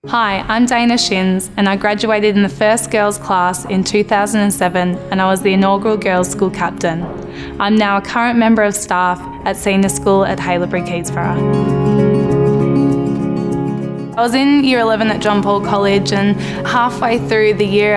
Hi, I'm Dayna Schinz and I graduated in the first girls class in 2007 and I was the inaugural girls school captain. I'm now a current member of staff at senior school at Haileybury-Keysborough. I was in year 11 at John Paul College, and halfway through the year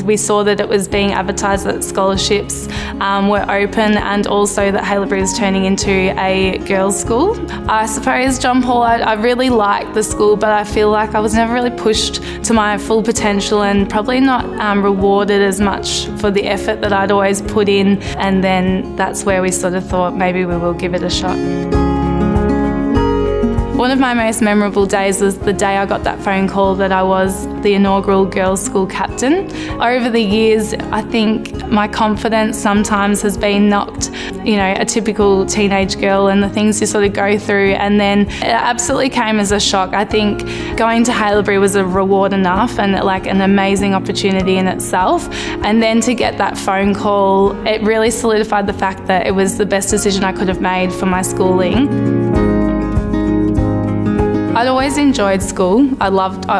we saw that it was being advertised that scholarships were open, and also that Haileybury was turning into a girls' school. I suppose John Paul, I really liked the school, but I feel like I was never really pushed to my full potential and probably not rewarded as much for the effort that I'd always put in, and then that's where we sort of thought maybe we will give it a shot. One of my most memorable days was the day I got that phone call that I was the inaugural girls' school captain. Over the years, I think my confidence sometimes has been knocked, a typical teenage girl and the things you sort of go through, and then it absolutely came as a shock. I think going to Haileybury was a reward enough and like an amazing opportunity in itself, and then to get that phone call, it really solidified the fact that it was the best decision I could have made for my schooling. I'd always enjoyed school. I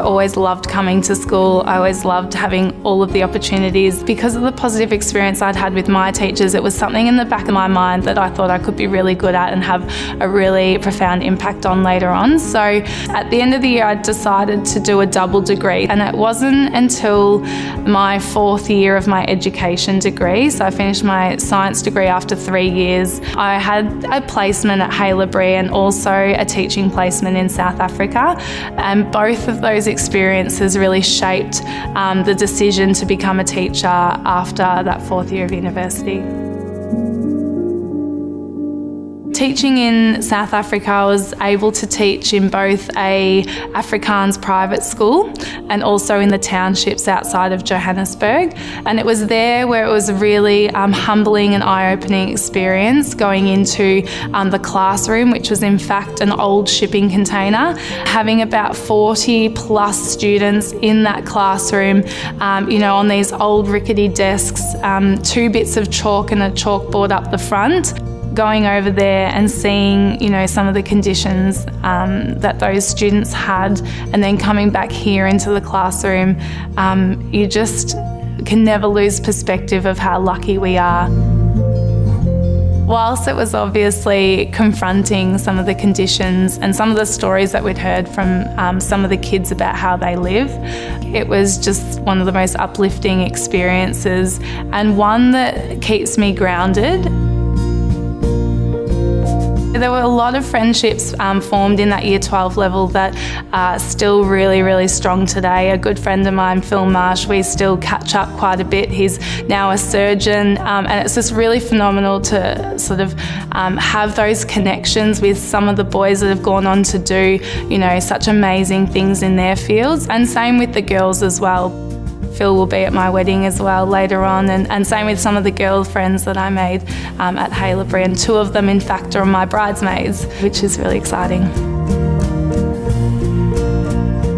always loved coming to school. I always loved having all of the opportunities. Because of the positive experience I'd had with my teachers, it was something in the back of my mind that I thought I could be really good at and have a really profound impact on later on. So at the end of the year, I decided to do a double degree, and it wasn't until my fourth year of my education degree, so I finished my science degree after 3 years. I had a placement at Haileybury and also a teaching placement in South Africa, and both of those experiences really shaped the decision to become a teacher after that fourth year of university. Teaching in South Africa, I was able to teach in both a Afrikaans private school and also in the townships outside of Johannesburg. And it was there where it was a really humbling and eye-opening experience going into the classroom, which was in fact an old shipping container, having about 40 plus students in that classroom, on these old rickety desks, 2 bits of chalk and a chalkboard up the front. Going over there and seeing, some of the conditions that those students had, and then coming back here into the classroom, you just can never lose perspective of how lucky we are. Whilst it was obviously confronting some of the conditions and some of the stories that we'd heard from some of the kids about how they live, it was just one of the most uplifting experiences, and one that keeps me grounded. There were a lot of friendships formed in that Year 12 level that are still really, really strong today. A good friend of mine, Phil Marsh, we still catch up quite a bit. He's now a surgeon, and it's just really phenomenal to sort of have those connections with some of the boys that have gone on to do, such amazing things in their fields. And same with the girls as well. Phil will be at my wedding as well later on, and same with some of the girlfriends that I made at Haileybury, and 2 of them in fact are my bridesmaids, which is really exciting.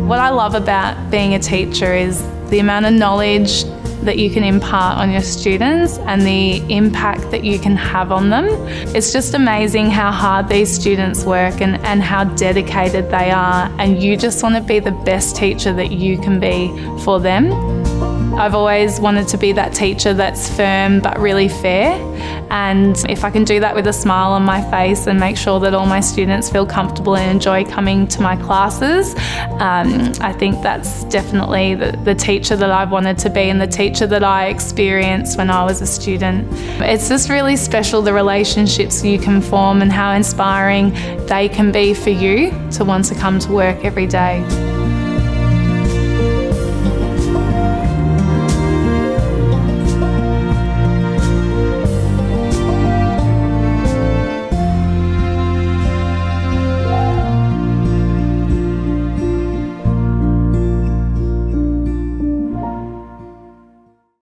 What I love about being a teacher is the amount of knowledge that you can impart on your students and the impact that you can have on them. It's just amazing how hard these students work and how dedicated they are, and you just want to be the best teacher that you can be for them. I've always wanted to be that teacher that's firm but really fair, and if I can do that with a smile on my face and make sure that all my students feel comfortable and enjoy coming to my classes, I think that's definitely the teacher that I've wanted to be and the teacher that I experienced when I was a student. It's just really special, the relationships you can form and how inspiring they can be for you to want to come to work every day.